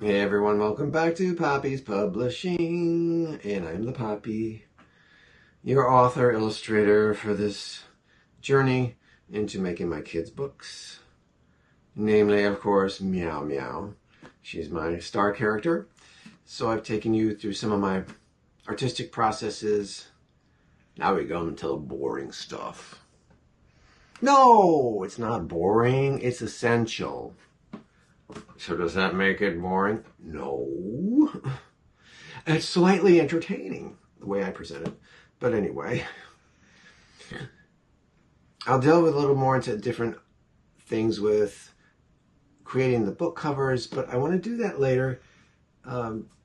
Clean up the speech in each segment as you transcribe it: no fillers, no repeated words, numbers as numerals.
Hey everyone, welcome back to Poppy's Publishing, and I'm the Poppy, your author, illustrator for this journey into making my kids' books. Namely, of course, Meow Meow. She's my star character, so I've taken you through some of my artistic processes. Now we go into the boring stuff. No, it's not boring, it's essential. So does that make it boring? No. It's slightly entertaining, the way I present it. But anyway, I'll delve a little more into different things with creating the book covers, but I want to do that later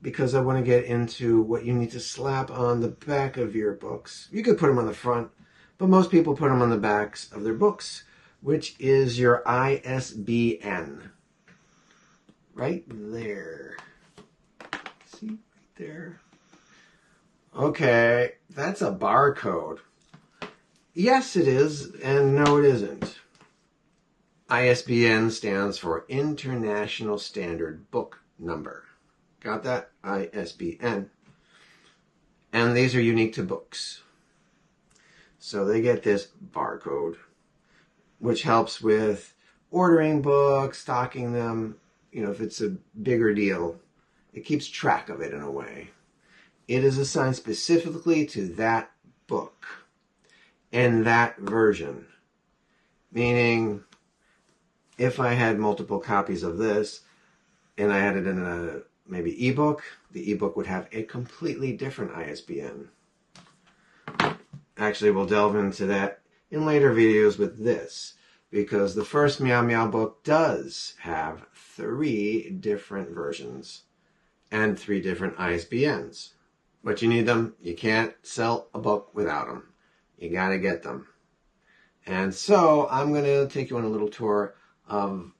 because I want to get into what you need to slap on the back of your books. You could put them on the front, but most people put them on the backs of their books, which is your ISBN. Right there. See, right there. Okay, that's a barcode. Yes, it is, and no, it isn't. ISBN stands for International Standard Book Number. Got that? ISBN. And these are unique to books. So they get this barcode, which helps with ordering books, stocking them. You know, if it's a bigger deal, it keeps track of it in a way. It is assigned specifically to that book and that version. Meaning, if I had multiple copies of this and I had it in a maybe ebook, the ebook would have a completely different ISBN. Actually, we'll delve into that in later videos with this, because the first Meow Meow book does have 3 different versions and 3 different ISBNs. But you need them. You can't sell a book without them. You gotta get them. And so I'm gonna take you on a little tour of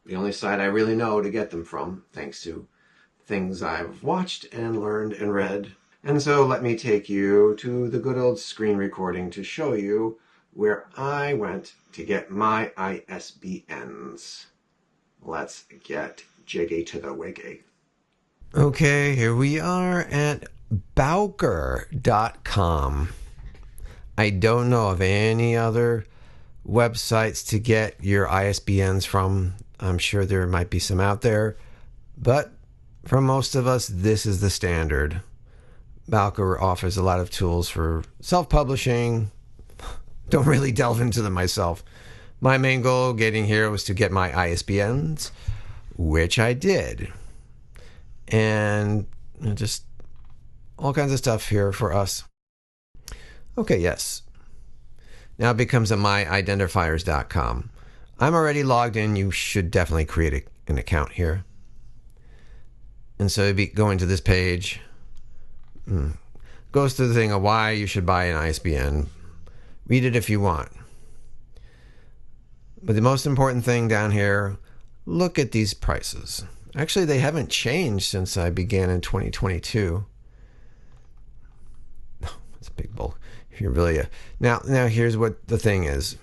the only site I really know to get them from, thanks to things I've watched and learned and read. And so let me take you to the good old screen recording to show you where I went to get my ISBNs. Let's get jiggy to the wiggy. Okay, here we are at Bowker.com. I don't know of any other websites to get your ISBNs from. I'm sure there might be some out there, but for most of us, this is the standard. Bowker offers a lot of tools for self-publishing. Don't really delve into them myself. My main goal getting here was to get my ISBNs, which I did. And just all kinds of stuff here for us. Okay, yes. Now it becomes a myidentifiers.com. I'm already logged in. You should definitely create an account here. And so you go into this page. Goes through the thing of why you should buy an ISBN. Read it if you want. But the most important thing down here, look at these prices. Actually, they haven't changed since I began in 2022. That's a big bulk. If you're really now here's what the thing is.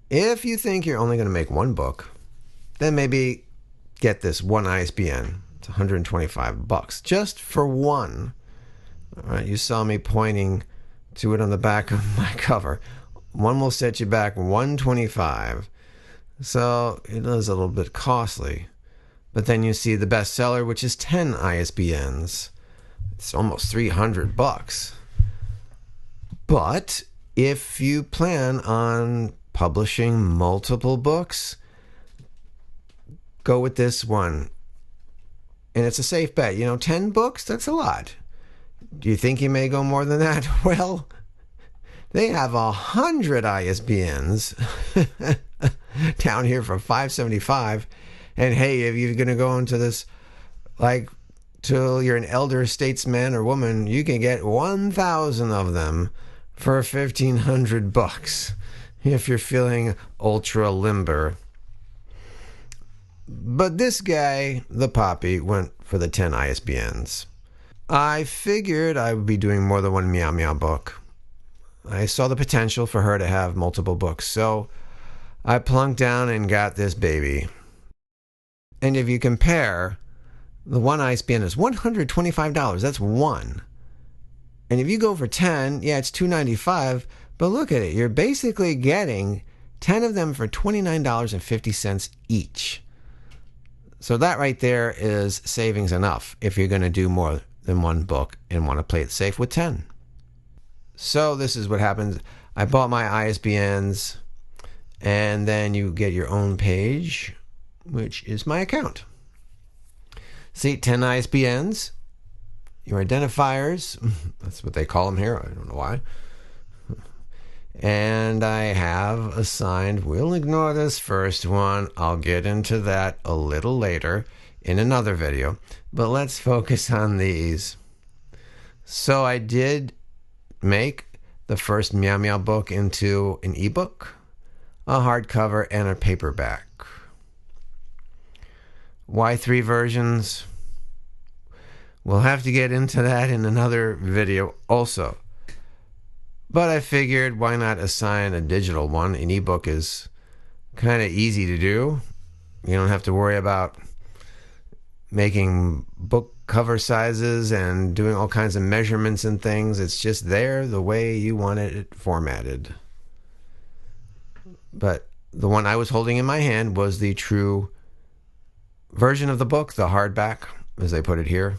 If you think you're only going to make one book, then maybe get this one ISBN. It's $125 just for one. All right, you saw me pointing to it on the back of my cover. One will set you back $125. So it is a little bit costly. But then you see the bestseller, which is 10 ISBNs. It's almost $300. But if you plan on publishing multiple books, go with this one. And it's a safe bet. 10 books, that's a lot. Do you think you may go more than that? Well, they have 100 ISBNs down here for $575. And hey, if you're going to go into this, like, till you're an elder statesman or woman, you can get 1,000 of them for $1,500 if you're feeling ultra limber. But this guy, the Poppy, went for the 10 ISBNs. I figured I would be doing more than one Meow Meow book. I saw the potential for her to have multiple books, so I plunked down and got this baby. And if you compare, the one ISBN is $125. That's one. And if you go for 10, yeah, it's $295. But look at it. You're basically getting 10 of them for $29.50 each. So that right there is savings enough if you're going to do more than one book and want to play it safe with 10. So this is what happens. I bought my ISBNs, and then you get your own page, which is my account. See, 10 ISBNs, your identifiers, that's what they call them here, I don't know why. And I have assigned, we'll ignore this first one, I'll get into that a little later in another video, but let's focus on these. So I did make the first Meow Meow book into an ebook, a hardcover, and a paperback. Why 3 versions? We'll have to get into that in another video also. But I figured, why not assign a digital one? An ebook is kind of easy to do. You don't have to worry about making book cover sizes and doing all kinds of measurements and things. It's just there the way you want it formatted. But the one I was holding in my hand was the true version of the book, the hardback, as they put it here.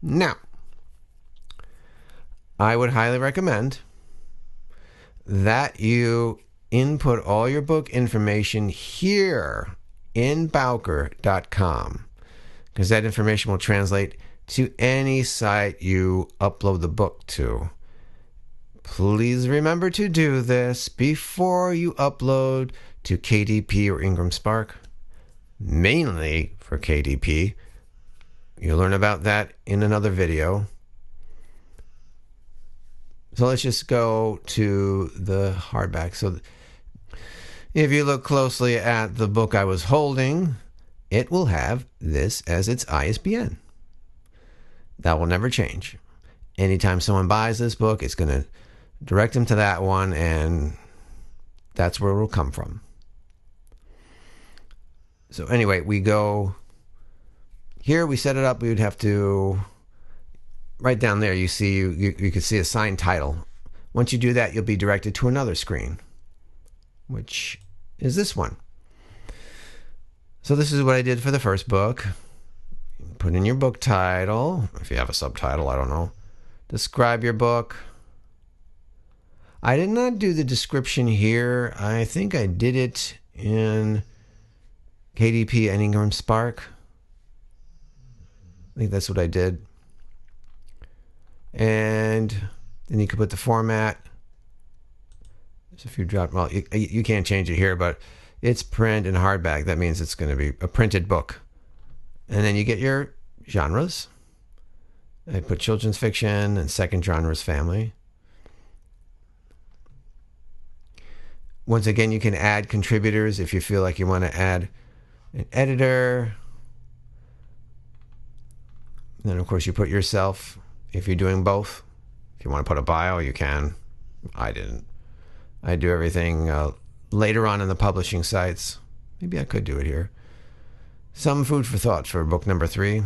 Now, I would highly recommend that you input all your book information here in Bowker.com, because that information will translate to any site you upload the book to. Please remember to do this before you upload to KDP or Ingram Spark, mainly for KDP. You'll learn about that in another video. So let's just go to the hardback. So if you look closely at the book I was holding, it will have this as its ISBN. That will never change. Anytime someone buys this book, it's going to direct them to that one, and that's where it will come from. So anyway, we go here, we set it up. We would have to, right down there, you see, you can see a signed title. Once you do that, you'll be directed to another screen, which is this one. So this is what I did for the first book. Put in your book title, if you have a subtitle, I don't know. Describe your book. I did not do the description here. I think I did it in KDP and Ingram Spark. I think that's what I did. And then you can put the format. There's a few drop. Well, you can't change it here, but it's print and hardback. That means it's going to be a printed book. And then you get your genres. I put children's fiction, and second genre is family. Once again, you can add contributors if you feel like you want to add an editor. And then, of course, you put yourself if you're doing both. If you want to put a bio, you can. I didn't. I do everything later on in the publishing sites. Maybe I could do it here. Some food for thought for book number 3.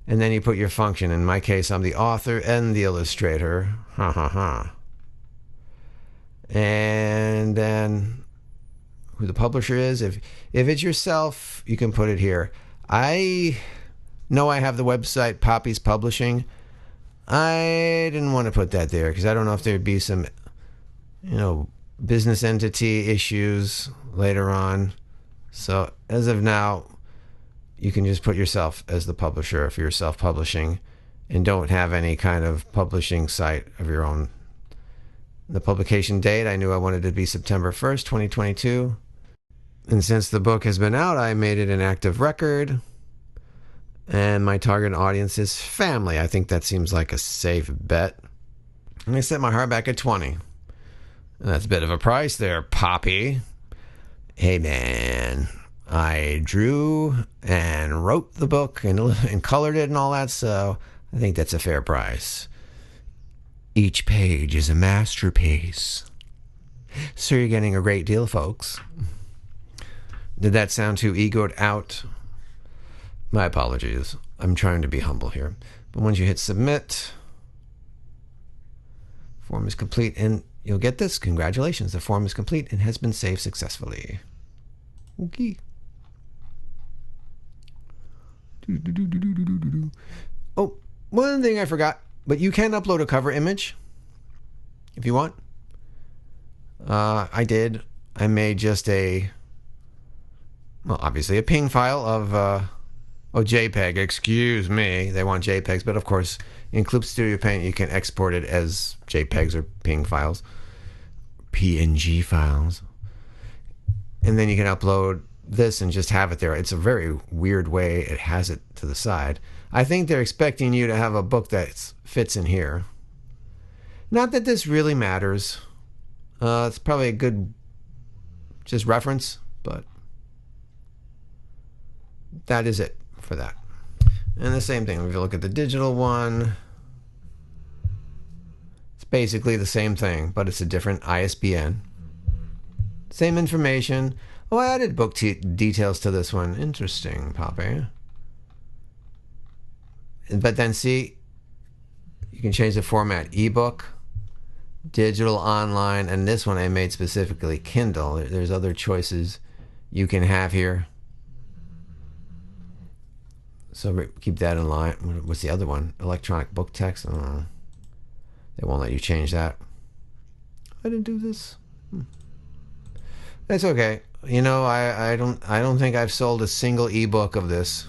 And then you put your function. In my case, I'm the author and the illustrator. Ha ha ha. And then who the publisher is. If it's yourself, you can put it here. I know I have the website Poppy's Publishing. I didn't want to put that there because I don't know if there'd be some, business entity issues later on. So as of now, you can just put yourself as the publisher if you're self-publishing and don't have any kind of publishing site of your own. The publication date, I knew I wanted it to be September 1st, 2022. And since the book has been out, I made it an active record. And my target audience is family. I think that seems like a safe bet. And I set my hardback at $20. And that's a bit of a price there, Poppy. Hey, man. I drew and wrote the book and colored it and all that, so I think that's a fair price. Each page is a masterpiece. So you're getting a great deal, folks. Did that sound too egoed out? My apologies. I'm trying to be humble here. But once you hit submit, form is complete, and you'll get this. Congratulations, the form is complete and has been saved successfully. Okay. Oh, one thing I forgot, but you can upload a cover image if you want. I did. I made just obviously a ping file of, JPEG, excuse me. They want JPEGs, but of course, in Clip Studio Paint, you can export it as JPEGs or ping files, PNG files. And then you can upload this and just have it there. It's a very weird way it has it to the side. I think they're expecting you to have a book that fits in here. Not that this really matters. It's probably a good just reference, but that is it for that. And the same thing, if you look at the digital one, it's basically the same thing, but it's a different ISBN. Same information. Oh, I added book details to this one. Interesting, Poppy. But then see, you can change the format: ebook, digital, online, and this one I made specifically Kindle. There's other choices you can have here. So keep that in line. What's the other one? Electronic book text. Oh, they won't let you change that. I didn't do this. That's okay. You know, I don't think I've sold a single ebook of this.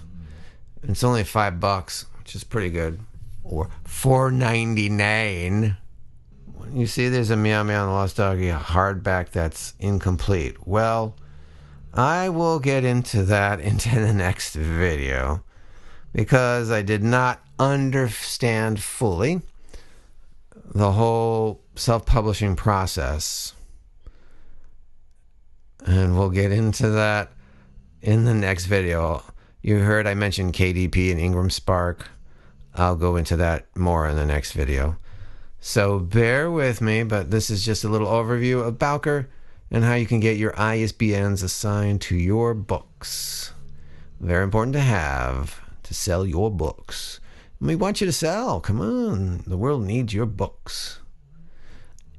It's only $5, which is pretty good, or $4.99. You see, there's a Meow Meow and the Lost Doggy hardback that's incomplete. Well, I will get into that into the next video, because I did not understand fully the whole self-publishing process. And we'll get into that in the next video. You heard I mentioned KDP and Ingram Spark. I'll go into that more in the next video. So bear with me, but this is just a little overview of Bowker and how you can get your ISBNs assigned to your books. Very important to have to sell your books. And we want you to sell. Come on. The world needs your books.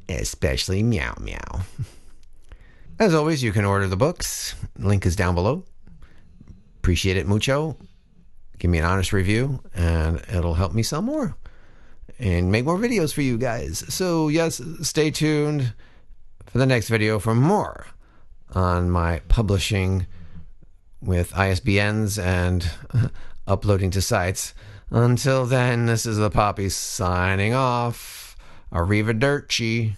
Especially Meow Meow. As always, you can order the books. Link is down below. Appreciate it mucho. Give me an honest review, and it'll help me sell more and make more videos for you guys. So yes, stay tuned for the next video for more on my publishing with ISBNs and uploading to sites. Until then, this is the Poppy signing off. Arrivederci.